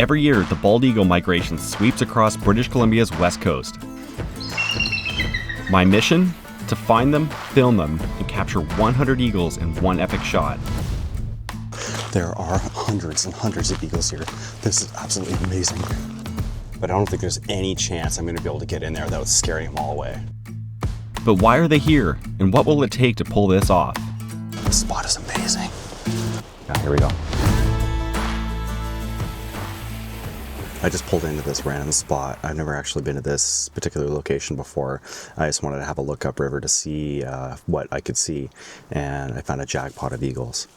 Every year, the bald eagle migration sweeps across British Columbia's west coast. My mission? To find them, film them, and capture 100 eagles in one epic shot. There are hundreds and hundreds of eagles here. This is absolutely amazing. But I don't think there's any chance I'm going to be able to get in there without scaring them all away. But why are they here, and what will it take to pull this off? This spot is amazing. Here we go. I just pulled into this random spot. I've never actually been to this particular location before. I just wanted to have a look upriver to see what I could see, and I found a jackpot of eagles.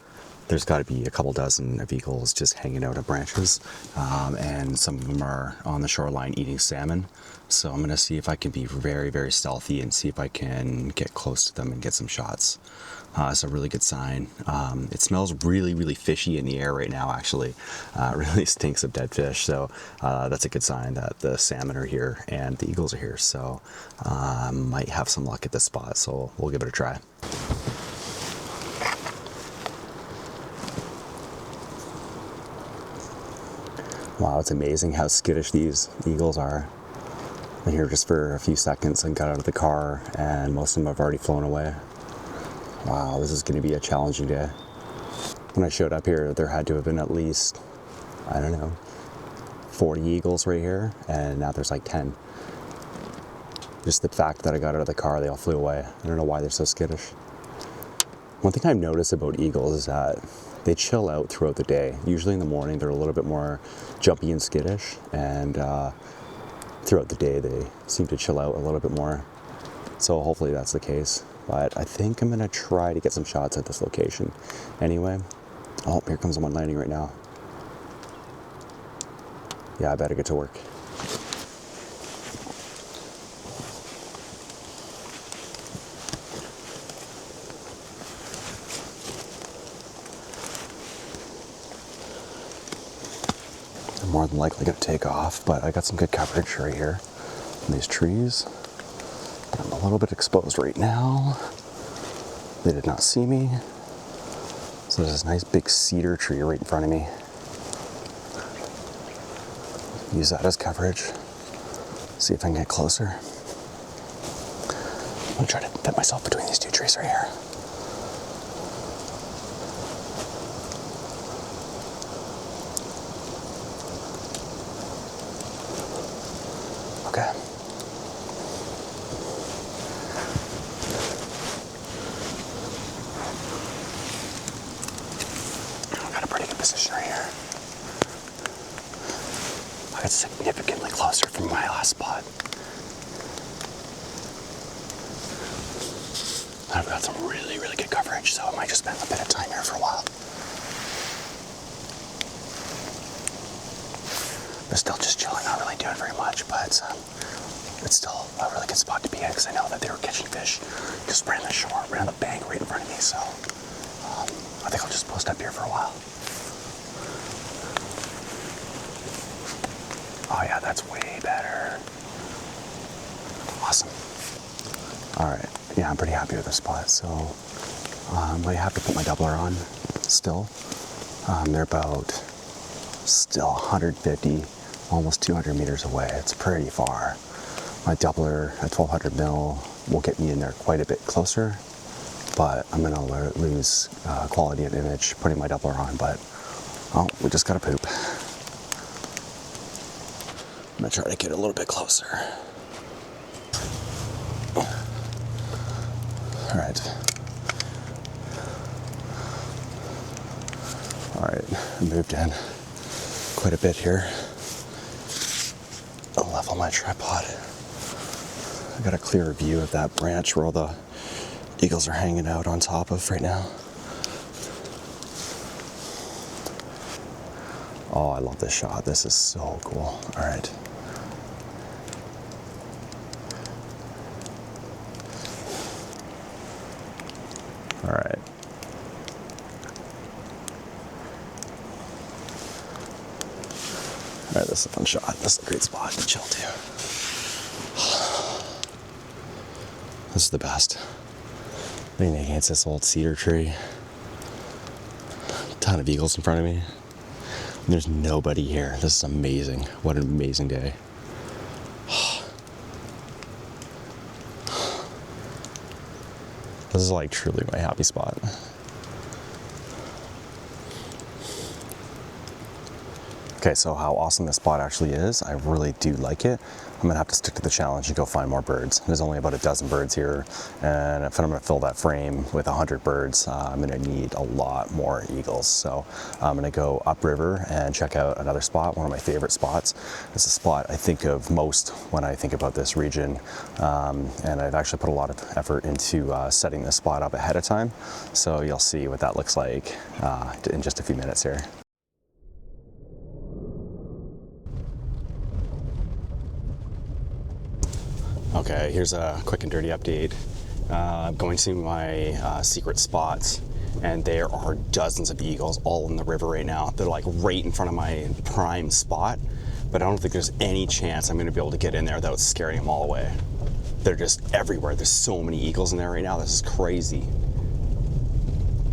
There's got to be a couple dozen of eagles just hanging out of branches, and some of them are on the shoreline eating salmon. So I'm going to see if I can be very, very stealthy and see if I can get close to them and get some shots. It's a really good sign. It smells really, really fishy in the air right now, actually. It really stinks of dead fish. So that's a good sign that the salmon are here and the eagles are here. So might have some luck at this spot. So we'll give it a try. Wow, it's amazing how skittish these eagles are. They're here just for a few seconds and got out of the car, and most of them have already flown away. Wow, this is going to be a challenging day. When I showed up here, there had to have been at least, I don't know, 40 eagles right here, and now there's like 10. Just the fact that I got out of the car, they all flew away. I don't know why they're so skittish. One thing I've noticed about eagles is that they chill out throughout the day. Usually in the morning, they're a little bit more jumpy and skittish, and throughout the day, they seem to chill out a little bit more. So hopefully that's the case. But I think I'm gonna try to get some shots at this location. Anyway, oh, here comes one landing right now. Yeah, I better get to work. I'm more than likely gonna take off, but I got some good coverage right here in these trees. I'm a little bit exposed right now. They did not see me. So there's this nice big cedar tree right in front of me. Use that as coverage. See if I can get closer. I'm gonna try to fit myself between these two trees right here. Okay. Position right here. I got significantly closer from my last spot. I've got some really, really good coverage, so I might just spend a bit of time here for a while. They're still just chilling, not really doing very much, but it's still a really good spot to be in because I know that they were catching fish just right on the shore, right on the bank, right in front of me. So I think I'll just post up here for a while. Oh yeah, that's way better. Awesome. All right, yeah, I'm pretty happy with this spot. So I have to put my doubler on still. They're about still 150, almost 200 meters away. It's pretty far. My doubler at 1200 mil will get me in there quite a bit closer, but I'm gonna lose quality of image putting my doubler on, but oh, we just gotta poop. I'm gonna try to get a little bit closer. All right, I moved in quite a bit here. I'll level my tripod. I got a clearer view of that branch where all the eagles are hanging out on top of right now. Oh, I love this shot. This is so cool. All right. All right. All right, this is a fun shot. This is a great spot to chill to. This is the best. Leaning against this old cedar tree. A ton of eagles in front of me. There's nobody here. This is amazing. What an amazing day. This is like truly my happy spot. Okay, so how awesome this spot actually is, I really do like it. I'm gonna have to stick to the challenge and go find more birds. There's only about a dozen birds here, and if I'm gonna fill that frame with 100 birds, I'm gonna need a lot more eagles. So I'm gonna go upriver and check out another spot, one of my favorite spots. It's a spot I think of most when I think about this region, and I've actually put a lot of effort into setting this spot up ahead of time. So you'll see what that looks like in just a few minutes here. Okay, here's a quick and dirty update. I'm going to my secret spots, and there are dozens of eagles all in the river right now. They're like right in front of my prime spot, but I don't think there's any chance I'm going to be able to get in there without scaring them all away. They're just everywhere. There's so many eagles in there right now. This is crazy.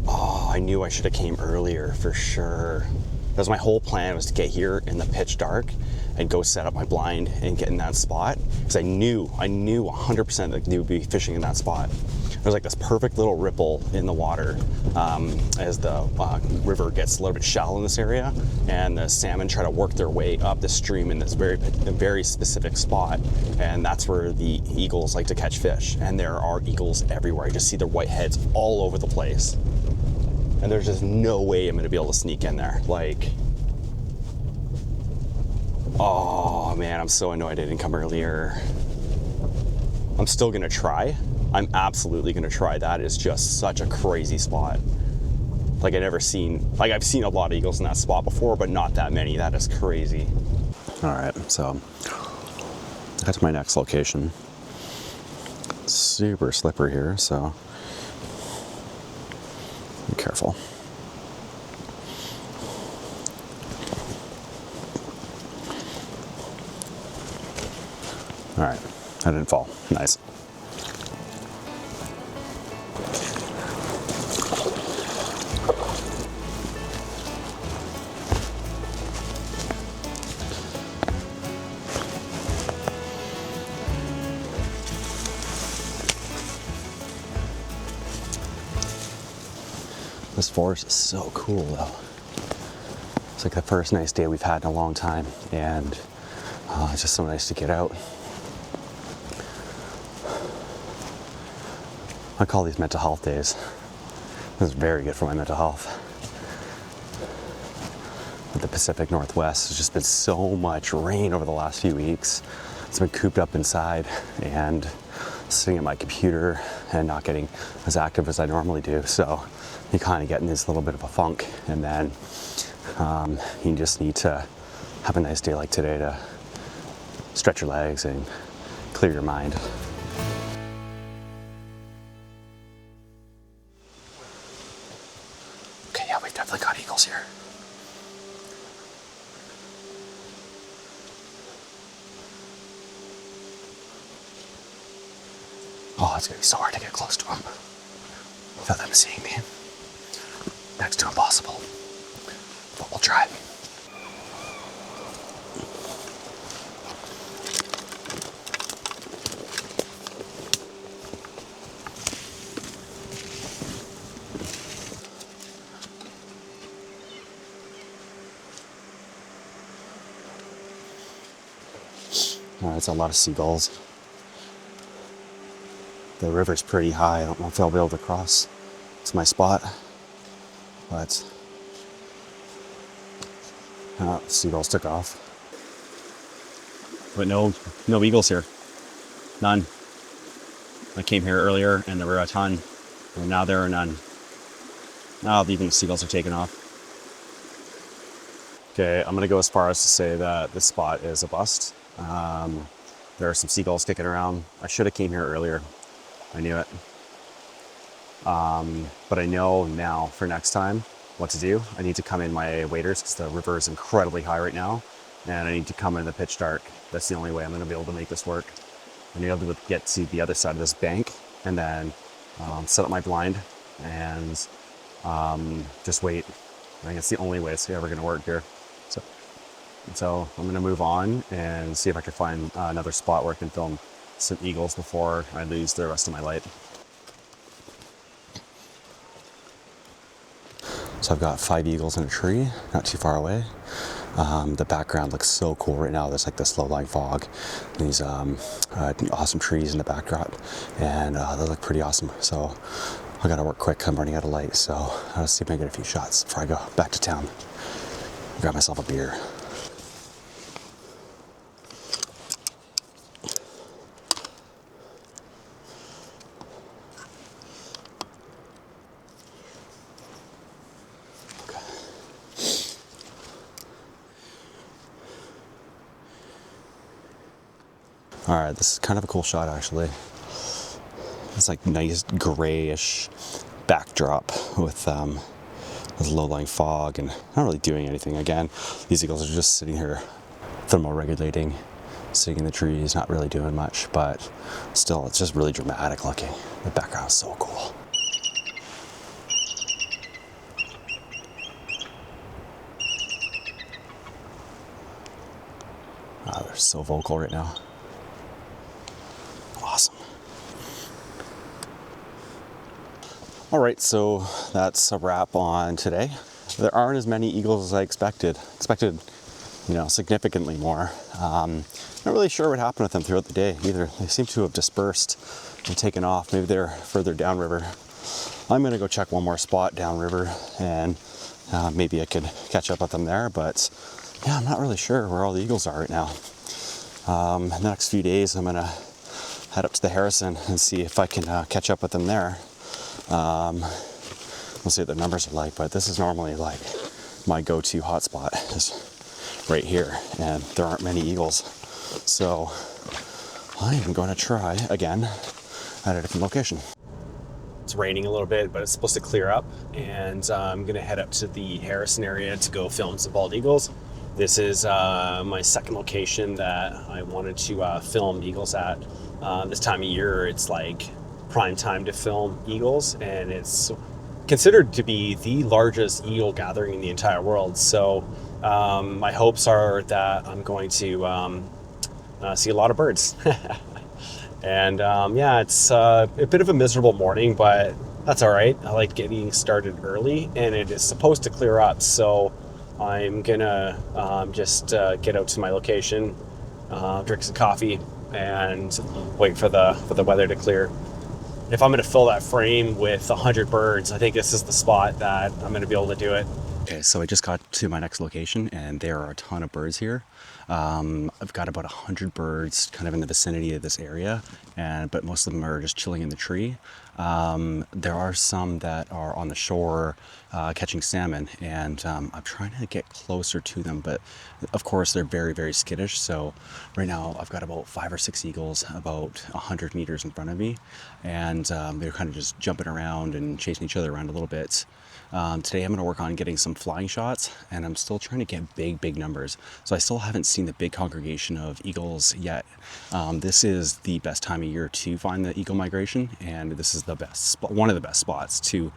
Oh, I knew I should have came earlier for sure. That was my whole plan, was to get here in the pitch dark and go set up my blind and get in that spot, because I knew 100% that they would be fishing in that spot. There's like this perfect little ripple in the water as the river gets a little bit shallow in this area, and the salmon try to work their way up the stream in this very specific spot, and that's where the eagles like to catch fish. And there are eagles everywhere. I just see their white heads all over the place. And there's just no way I'm gonna be able to sneak in there. Like, oh man, I'm so annoyed I didn't come earlier. I'm still gonna try. I'm absolutely gonna try. That is just such a crazy spot. Like I've seen a lot of eagles in that spot before, but not that many. That is crazy. All right, so that's my next location. It's super slippery here, so be careful. All right, I didn't fall. Nice. This forest is so cool though. It's like the first nice day we've had in a long time, and it's just so nice to get out. I call these mental health days. This is very good for my mental health. The Pacific Northwest has just been so much rain over the last few weeks. It's been cooped up inside and sitting at my computer and not getting as active as I normally do. So you kind of get in this little bit of a funk, and then you just need to have a nice day like today to stretch your legs and clear your mind. Okay, yeah, we've definitely got eagles here. Oh, it's gonna be so hard to get close to them without them seeing me. Next to impossible, but we'll try. It's a lot of seagulls. The river's pretty high. I don't know if I'll be able to cross to my spot, but seagulls took off. But no eagles here. None. I came here earlier and there were a ton, and now there are none. Now even the seagulls are taking off. Okay, I'm gonna go as far as to say that this spot is a bust. There are some seagulls kicking around. I should have came here earlier. I knew it. But I know now for next time what to do. I need to come in my waders because the river is incredibly high right now, and I need to come in the pitch dark. That's the only way I'm going to be able to make this work. I need to be able to get to the other side of this bank and then set up my blind and just wait. I think it's the only way it's ever going to work here. So I'm gonna move on and see if I can find another spot where I can film some eagles before I lose the rest of my light. So I've got 5 eagles in a tree, not too far away. The background looks so cool right now. There's like this low-lying fog, and these awesome trees in the backdrop, and they look pretty awesome. So I gotta work quick. I'm running out of light, so I'll see if I can get a few shots before I go back to town. Grab myself a beer. All right, this is kind of a cool shot actually. It's like nice grayish backdrop with low-lying fog and not really doing anything. Again, these eagles are just sitting here thermoregulating, sitting in the trees, not really doing much, but still, it's just really dramatic looking. The background is so cool. Wow, they're so vocal right now. Awesome. All right, so that's a wrap on today. There aren't as many eagles as I expected. Significantly more. Not really sure what happened with them throughout the day either. They seem to have dispersed and taken off. Maybe they're further downriver. I'm gonna go check one more spot downriver and maybe I could catch up with them there, but yeah, I'm not really sure where all the eagles are right now. In the next few days, I'm gonna head up to the Harrison and see if I can catch up with them there. We'll see what the numbers are like, but this is normally like my go-to hotspot is right here, and there aren't many eagles. So I am going to try again at a different location. It's raining a little bit, but it's supposed to clear up, and I'm going to head up to the Harrison area to go film some bald eagles. This is my second location that I wanted to film eagles at. This time of year, it's like prime time to film eagles, and it's considered to be the largest eagle gathering in the entire world. So my hopes are that I'm going to see a lot of birds. And it's a bit of a miserable morning, but that's all right. I like getting started early, and it is supposed to clear up. So I'm gonna just get out to my location, drink some coffee, and wait for the weather to clear. If I'm going to fill that frame with 100 birds, I think this is the spot that I'm going to be able to do it. Okay, so I just got to my next location, and there are a ton of birds here. I've got about 100 birds kind of in the vicinity of this area, but most of them are just chilling in the tree. There are some that are on the shore catching salmon, and I'm trying to get closer to them, but of course they're very, very skittish. So right now I've got about 5 or 6 eagles about 100 meters in front of me, and they're kind of just jumping around and chasing each other around a little bit. Today I'm going to work on getting some flying shots, and I'm still trying to get big numbers. So I still haven't seen the big congregation of eagles yet. This is the best time of year to find the eagle migration, and this is the best one of the best spots to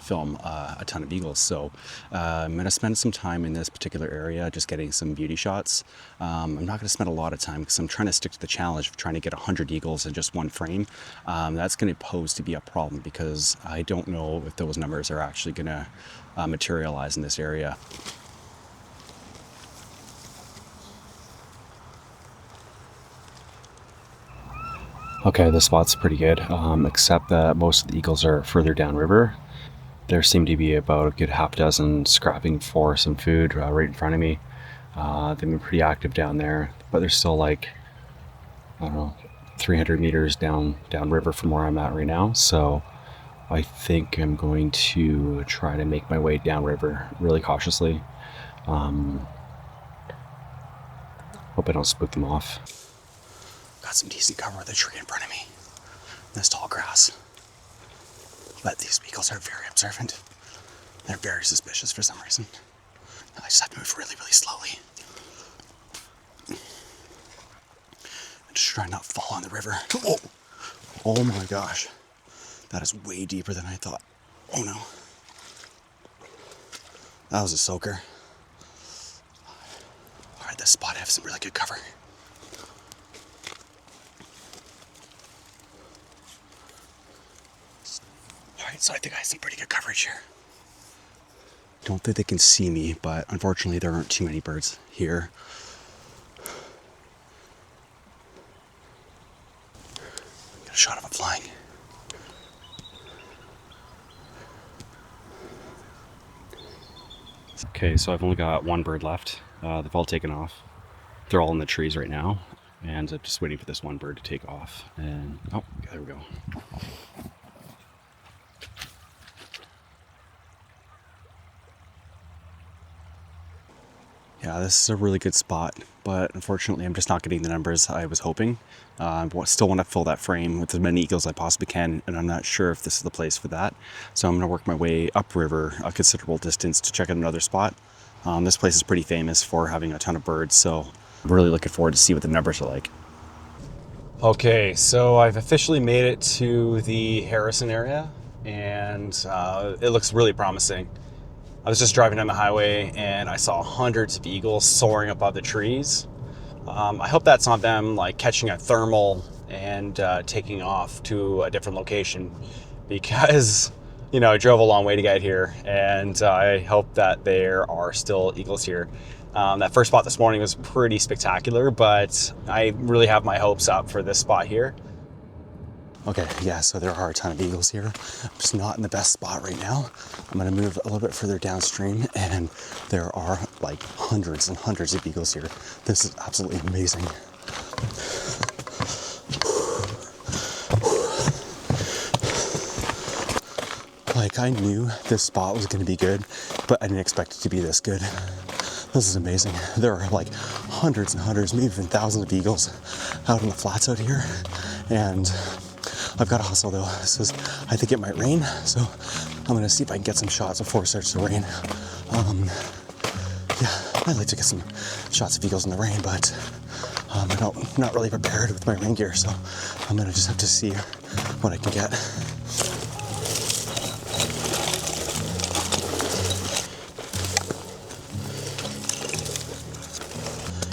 film a ton of eagles. So I'm going to spend some time in this particular area just getting some beauty shots. I'm not going to spend a lot of time because I'm trying to stick to the challenge of trying to get 100 eagles in just one frame. That's going to pose to be a problem because I don't know if those numbers are actually going to materialize in this area. Okay, the spot's pretty good, except that most of the eagles are further downriver. There seem to be about a good half dozen scrapping for some food right in front of me. They've been pretty active down there, but they're still like, I don't know, 300 meters downriver from where I'm at right now. So I think I'm going to try to make my way downriver really cautiously. Hope I don't spook them off. Got some decent cover with a tree in front of me. This tall grass. But these eagles are very observant. They're very suspicious for some reason. I just have to move really, really slowly. And just try not to fall on the river. Oh my gosh. That is way deeper than I thought. Oh no. That was a soaker. at this spot I have some really good cover. Alright, so I think I have some pretty good coverage here. Don't think they can see me, but unfortunately there aren't too many birds here. Got a shot of it flying. Okay, so I've only got one bird left. They've all taken off. They're all in the trees right now, and I'm just waiting for this one bird to take off. And oh, there we go. Yeah, this is a really good spot, but unfortunately I'm just not getting the numbers I was hoping. I still want to fill that frame with as many eagles as I possibly can, and I'm not sure if this is the place for that. So I'm going to work my way upriver a considerable distance to check out another spot. This place is pretty famous for having a ton of birds, so I'm really looking forward to see what the numbers are like. Okay, so I've officially made it to the Harrison area, and it looks really promising. I was just driving down the highway and I saw hundreds of eagles soaring above the trees. I hope that's not them like catching a thermal and taking off to a different location, because you know I drove a long way to get here, and I hope that there are still eagles here. That first spot this morning was pretty spectacular, but I really have my hopes up for this spot here. Okay, yeah, so there are a ton of eagles here. I'm just not in the best spot right now. I'm gonna move a little bit further downstream, and there are like hundreds and hundreds of eagles here. This is absolutely amazing. Like, I knew this spot was gonna be good, but I didn't expect it to be this good. This is amazing. There are like hundreds and hundreds, maybe even thousands of eagles out in the flats out here, and I've got to hustle though. I think it might rain, so I'm gonna see if I can get some shots before it starts to rain. Yeah, I'd like to get some shots of eagles in the rain, but I'm not really prepared with my rain gear, so I'm gonna just have to see what I can get.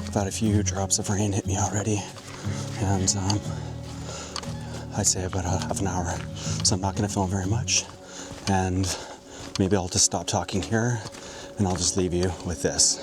I've had a few drops of rain hit me already, and I'd say about half an hour, so I'm not going to film very much, and maybe I'll just stop talking here and I'll just leave you with this.